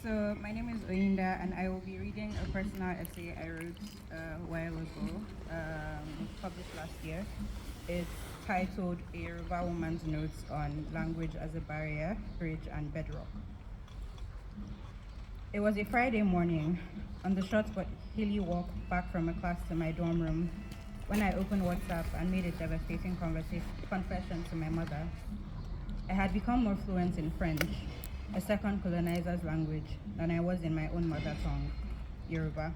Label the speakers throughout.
Speaker 1: So my name is Oyinda, and I will be reading a personal essay I wrote a while ago, published last year. It's titled "A Yoruba Woman's Notes on Language as a Barrier, Bridge, and Bedrock." It was a Friday morning, on the short but hilly walk back from a class to my dorm room, when I opened WhatsApp and made a devastating confession to my mother. I had become more fluent in French, a second colonizer's language, than I was in my own mother tongue, Yoruba.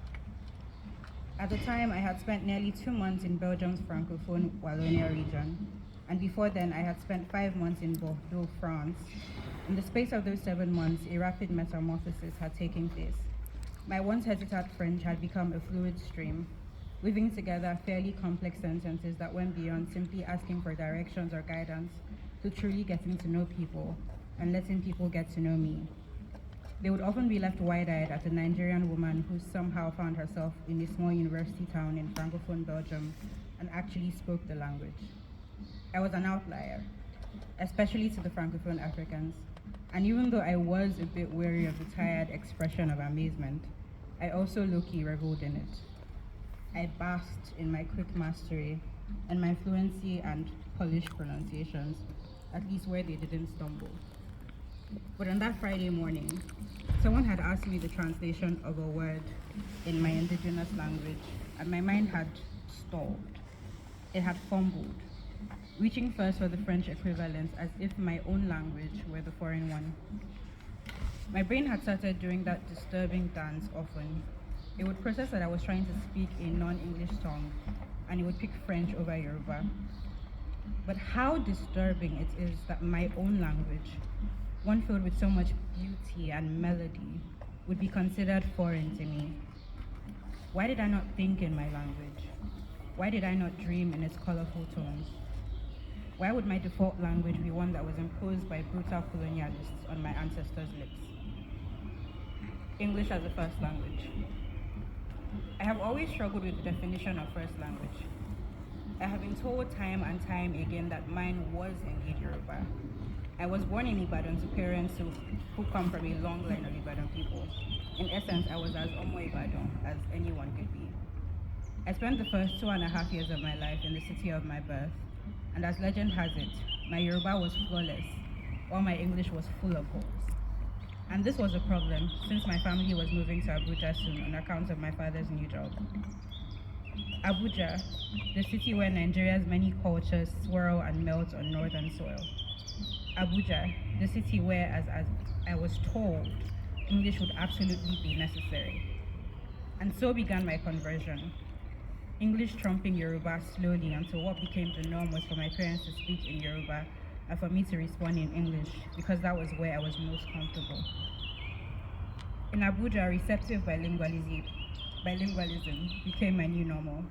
Speaker 1: At the time, I had spent nearly 2 months in Belgium's Francophone Wallonia region, and before then, I had spent 5 months in Bordeaux, France. In the space of those 7 months, a rapid metamorphosis had taken place. My once hesitant French had become a fluid stream, weaving together fairly complex sentences that went beyond simply asking for directions or guidance to truly getting to know people and letting people get to know me. They would often be left wide-eyed at a Nigerian woman who somehow found herself in a small university town in Francophone Belgium and actually spoke the language. I was an outlier, especially to the Francophone Africans. And even though I was a bit wary of the tired expression of amazement, I also low-key reveled in it. I basked in my quick mastery and my fluency and polished pronunciations, at least where they didn't stumble. But on that Friday morning, someone had asked me the translation of a word in my indigenous language, and my mind had stalled. It had fumbled, reaching first for the French equivalent as if my own language were the foreign one. My brain had started doing that disturbing dance often. It would process that I was trying to speak a non-English tongue, and it would pick French over Yoruba. But how disturbing it is that my own language, one filled with so much beauty and melody, would be considered foreign to me. Why did I not think in my language? Why did I not dream in its colorful tones? Why would my default language be one that was imposed by brutal colonialists on my ancestors' lips? English as a first language. I have always struggled with the definition of first language. I have been told time and time again that mine was indeed Yoruba. I was born in Ibadan to parents who come from a long line of Ibadan people. In essence, I was as Omo Ibadan as anyone could be. I spent the first 2.5 years of my life in the city of my birth, and as legend has it, my Yoruba was flawless, while my English was full of holes. And this was a problem, since my family was moving to Abuja soon on account of my father's new job. Abuja, the city where Nigeria's many cultures swirl and melt on northern soil. Abuja, the city where, as I was told, English would absolutely be necessary. And so began my conversion. English trumping Yoruba slowly until what became the norm was for my parents to speak in Yoruba and for me to respond in English because that was where I was most comfortable. In Abuja, receptive bilingualism became my new normal.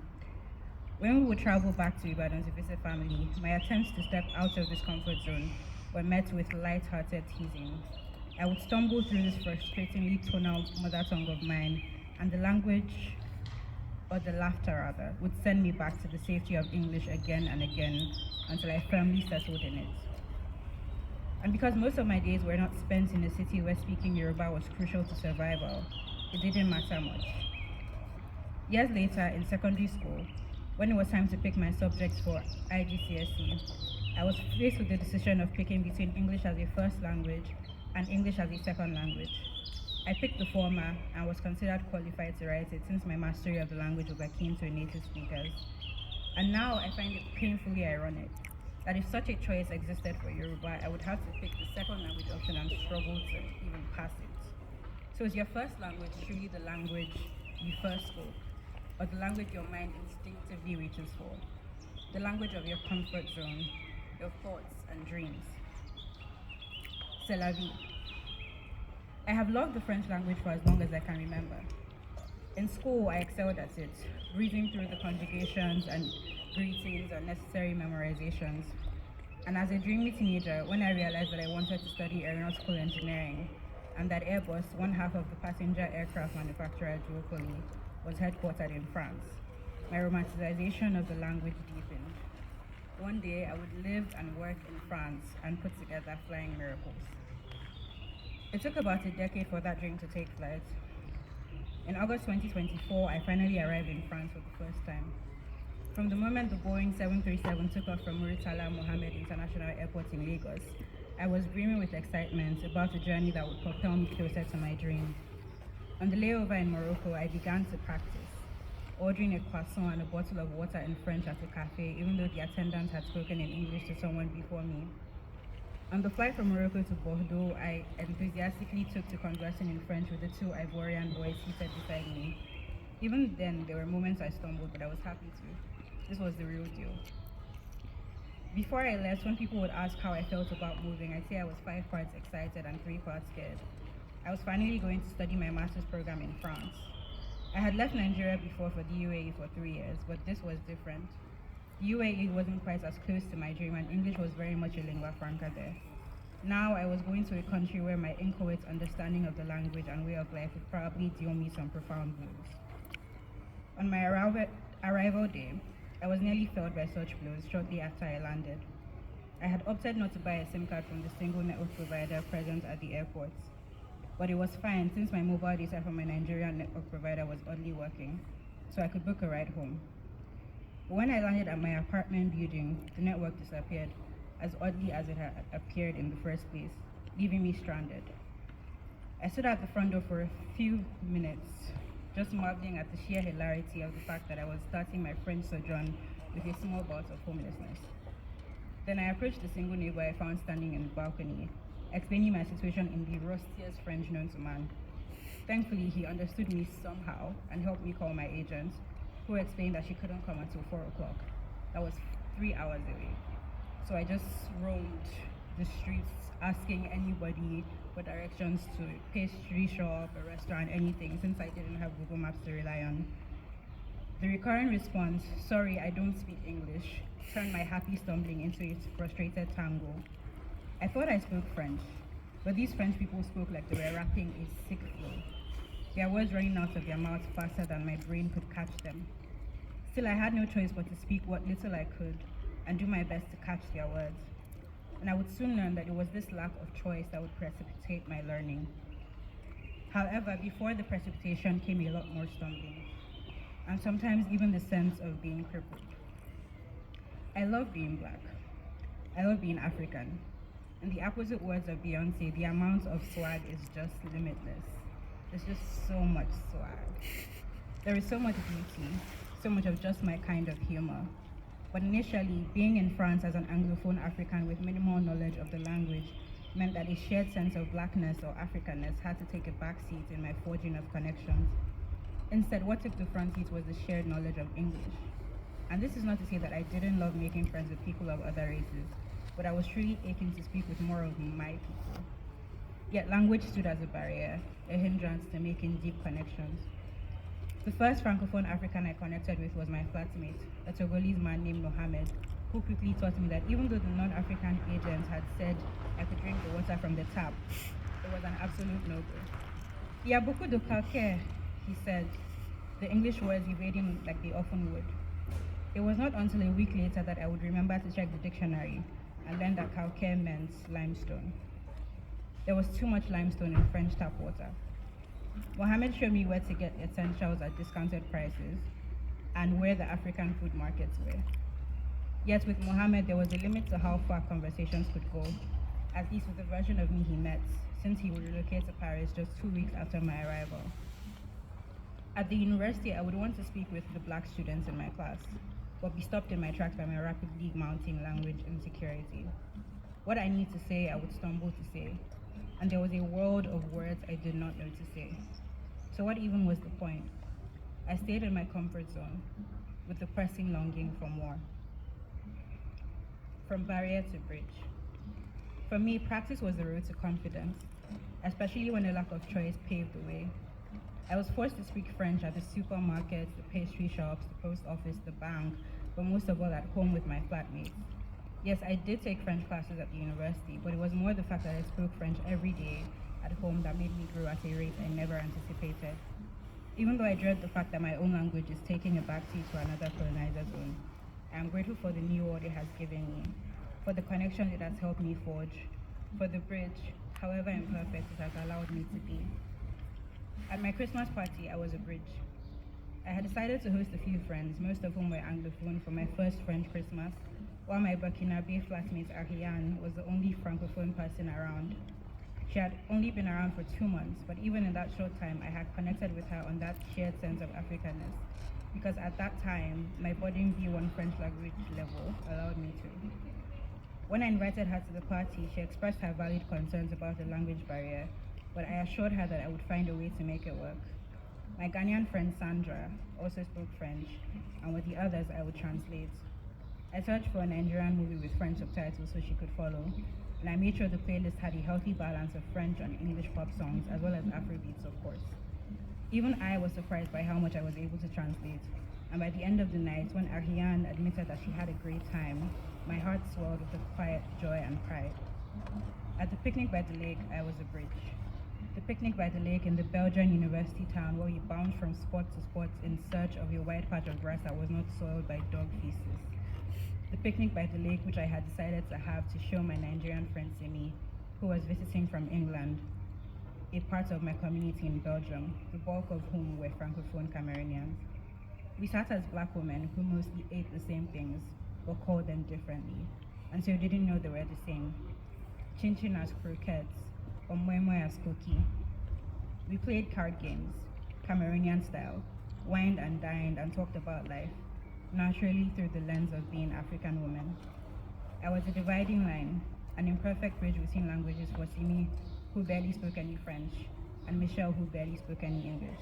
Speaker 1: When we would travel back to Ibadan to visit family, my attempts to step out of this comfort zone were met with light-hearted teasing. I would stumble through this frustratingly tonal mother tongue of mine, and the language, or the laughter rather, would send me back to the safety of English again and again until I firmly settled in it. And because most of my days were not spent in a city where speaking Yoruba was crucial to survival, it didn't matter much. Years later, in secondary school, when it was time to pick my subjects for IGCSE, I was faced with the decision of picking between English as a first language and English as a second language. I picked the former and was considered qualified to write it since my mastery of the language was akin to a native speaker's. And now I find it painfully ironic that if such a choice existed for Yoruba, I would have to pick the second language option and struggle to even pass it. So is your first language truly the language you first spoke, or the language your mind instinctively reaches for? The language of your comfort zone, your thoughts and dreams? C'est la vie. I have loved the French language for as long as I can remember. In school, I excelled at it, breezing through the conjugations and greetings and necessary memorizations. And as a dreamy teenager, when I realized that I wanted to study aeronautical engineering, and that Airbus, one half of the passenger aircraft manufacturer duopoly, was headquartered in France, my romanticization of the language deepened. One day, I would live and work in France and put together flying miracles. It took about a decade for that dream to take flight. In August 2024, I finally arrived in France for the first time. From the moment the Boeing 737 took off from Muritala Mohammed International Airport in Lagos, I was brimming with excitement about a journey that would propel me closer to my dream. On the layover in Morocco, I began to practice, ordering a croissant and a bottle of water in French at a cafe, even though the attendant had spoken in English to someone before me. On the flight from Morocco to Bordeaux, I enthusiastically took to conversing in French with the two Ivorian boys seated beside me. Even then, there were moments I stumbled, but I was happy to. This was the real deal. Before I left, when people would ask how I felt about moving, I'd say I was 5 parts excited and 3 parts scared. I was finally going to study my master's program in France. I had left Nigeria before for the UAE for 3 years, but this was different. The UAE wasn't quite as close to my dream, and English was very much a lingua franca there. Now I was going to a country where my inchoate understanding of the language and way of life would probably deal me some profound blows. On my arrival day, I was nearly felled by such blows shortly after I landed. I had opted not to buy a SIM card from the single network provider present at the airport. But it was fine since my mobile data from my Nigerian network provider was oddly working, so I could book a ride home. But when I landed at my apartment building, the network disappeared, as oddly as it had appeared in the first place, leaving me stranded. I stood at the front door for a few minutes, just marveling at the sheer hilarity of the fact that I was starting my French sojourn with a small bout of homelessness. Then I approached the single neighbor I found standing in the balcony, explaining my situation in the rustiest French known to man. Thankfully, he understood me somehow and helped me call my agent, who explained that she couldn't come until 4 o'clock. That was 3 hours away. So I just roamed the streets asking anybody for directions to a pastry shop, a restaurant, anything, since I didn't have Google Maps to rely on. The recurring response, "Sorry, I don't speak English," turned my happy stumbling into a frustrated tango. I thought I spoke French, but these French people spoke like they were rapping a sick flow, their words running out of their mouths faster than my brain could catch them. Still, I had no choice but to speak what little I could and do my best to catch their words. And I would soon learn that it was this lack of choice that would precipitate my learning. However, before the precipitation came a lot more stumbling, and sometimes even the sense of being crippled. I love being black. I love being African. In the opposite words of Beyonce, the amount of swag is just limitless. There's just so much swag. There is so much beauty, so much of just my kind of humor. But initially, being in France as an Anglophone African with minimal knowledge of the language meant that a shared sense of blackness or Africanness had to take a backseat in my forging of connections. Instead, what took the front seat was the shared knowledge of English. And this is not to say that I didn't love making friends with people of other races, but I was truly aching to speak with more of my people. Yet language stood as a barrier, a hindrance to making deep connections. The first Francophone African I connected with was my flatmate, a Togolese man named Mohammed, who quickly taught me that even though the non-African agents had said I could drink the water from the tap, it was an absolute no-go. "Il y a beaucoup de calcaire," he said, the English words evading like they often would. It was not until a week later that I would remember to check the dictionary and learn that calcaire meant limestone. There was too much limestone in French tap water. Mohammed showed me where to get essentials at discounted prices and where the African food markets were. Yet with Mohammed, there was a limit to how far conversations could go, at least with the version of me he met, since he would relocate to Paris just 2 weeks after my arrival. At the university, I would want to speak with the black students in my class, but be stopped in my tracks by my rapidly mounting language insecurity. What I need to say, I would stumble to say, and there was a world of words I did not know to say. So what even was the point? I stayed in my comfort zone, with the pressing longing for more. From barrier to bridge. For me, practice was the road to confidence, especially when a lack of choice paved the way. I was forced to speak French at the supermarkets, the pastry shops, the post office, the bank, but most of all at home with my flatmates. Yes, I did take French classes at the university, but it was more the fact that I spoke French every day at home that made me grow at a rate I never anticipated. Even though I dread the fact that my own language is taking a backseat to another colonizer's own, I am grateful for the new world it has given me, for the connections it has helped me forge, for the bridge, however imperfect it has allowed me to be. At my Christmas party, I was a bridge. I had decided to host a few friends, most of whom were Anglophone, for my first French Christmas, while my Burkinabe flatmate Ariane was the only Francophone person around. She had only been around for 2 months, but even in that short time, I had connected with her on that shared sense of Africanness, because at that time, my budding B1 French language level allowed me to. When I invited her to the party, she expressed her valid concerns about the language barrier, but I assured her that I would find a way to make it work. My Ghanaian friend Sandra also spoke French, and with the others, I would translate. I searched for a Nigerian movie with French subtitles so she could follow, and I made sure the playlist had a healthy balance of French and English pop songs, as well as Afrobeats, of course. Even I was surprised by how much I was able to translate, and by the end of the night, when Ariane admitted that she had a great time, my heart swelled with a quiet joy and pride. At the picnic by the lake, I was a bridge. The picnic by the lake in the Belgian university town where we bounced from spot to spot in search of a wide patch of grass that was not soiled by dog feces. The picnic by the lake, which I had decided to have to show my Nigerian friend Simi, who was visiting from England, a part of my community in Belgium, the bulk of whom were Francophone Cameroonians. We sat as black women who mostly ate the same things, but called them differently, and so didn't know they were the same. Chin chin as croquettes, or moi moi as cookie. We played card games, Cameroonian style, wined and dined and talked about life, naturally through the lens of being African women. I was a dividing line, an imperfect bridge between languages for Simi, who barely spoke any French, and Michelle, who barely spoke any English.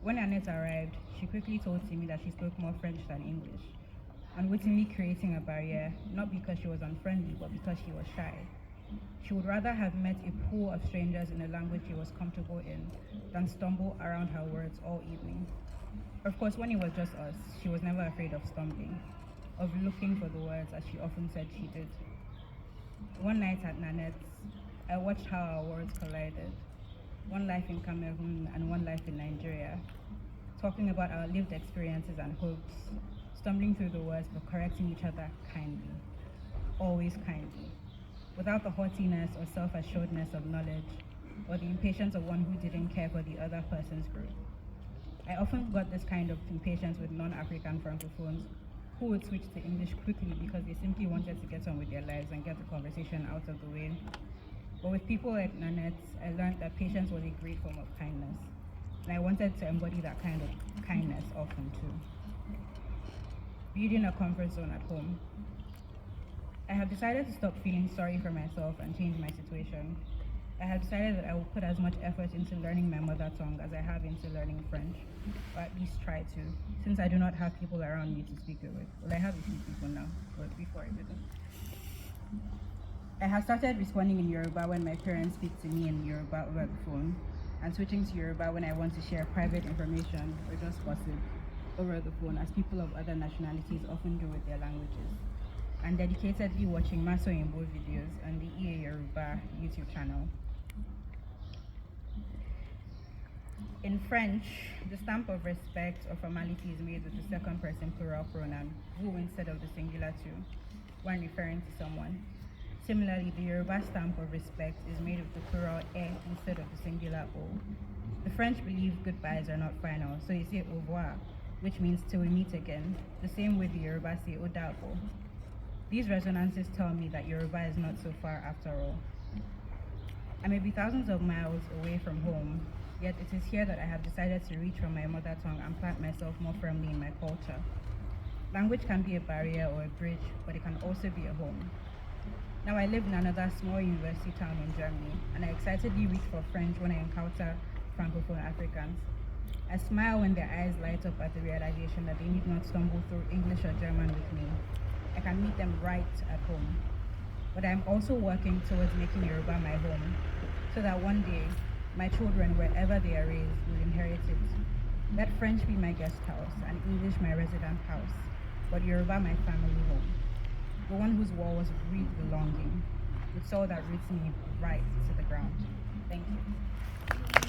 Speaker 1: When Annette arrived, she quickly told Simi that she spoke more French than English, unwittingly creating a barrier, not because she was unfriendly, but because she was shy. She would rather have met a pool of strangers in a language she was comfortable in than stumble around her words all evening. Of course, when it was just us, she was never afraid of stumbling, of looking for the words as she often said she did. One night at Nanette's, I watched how our worlds collided, one life in Cameroon and one life in Nigeria, talking about our lived experiences and hopes, stumbling through the words but correcting each other kindly, always kindly, without the haughtiness or self-assuredness of knowledge, or the impatience of one who didn't care for the other person's growth. I often got this kind of impatience with non-African Francophones who would switch to English quickly because they simply wanted to get on with their lives and get the conversation out of the way. But with people like Nanette, I learned that patience was a great form of kindness, and I wanted to embody that kind of kindness often too. Building a comfort zone at home. I have decided to stop feeling sorry for myself and change my situation. I have decided that I will put as much effort into learning my mother tongue as I have into learning French, or at least try to, since I do not have people around me to speak it with. Well, I have a few people now, but before I didn't. I have started responding in Yoruba when my parents speak to me in Yoruba over the phone, and switching to Yoruba when I want to share private information or just gossip over the phone, as people of other nationalities often do with their languages, and dedicatedly watching Maso Imbo videos on the EA Yoruba YouTube channel. In French, the stamp of respect or formality is made with the second person plural pronoun, vous instead of the singular tu, when referring to someone. Similarly, the Yoruba stamp of respect is made with the plural instead of the singular o. The French believe goodbyes are not final, so you say au revoir, which means till we meet again, the same way the Yoruba say o dabo. These resonances tell me that Yoruba is not so far after all. I may be thousands of miles away from home, yet it is here that I have decided to reach from my mother tongue and plant myself more firmly in my culture. Language can be a barrier or a bridge, but it can also be a home. Now I live in another small university town in Germany, and I excitedly reach for French when I encounter Francophone Africans. I smile when their eyes light up at the realization that they need not stumble through English or German with me. I can meet them right at home. But I'm also working towards making Yoruba my home, so that one day, my children, wherever they are raised, will inherit it. Let French be my guest house and English my resident house, but Yoruba my family home. The one whose walls breathe belonging, with soul that roots me right to the ground. Thank you.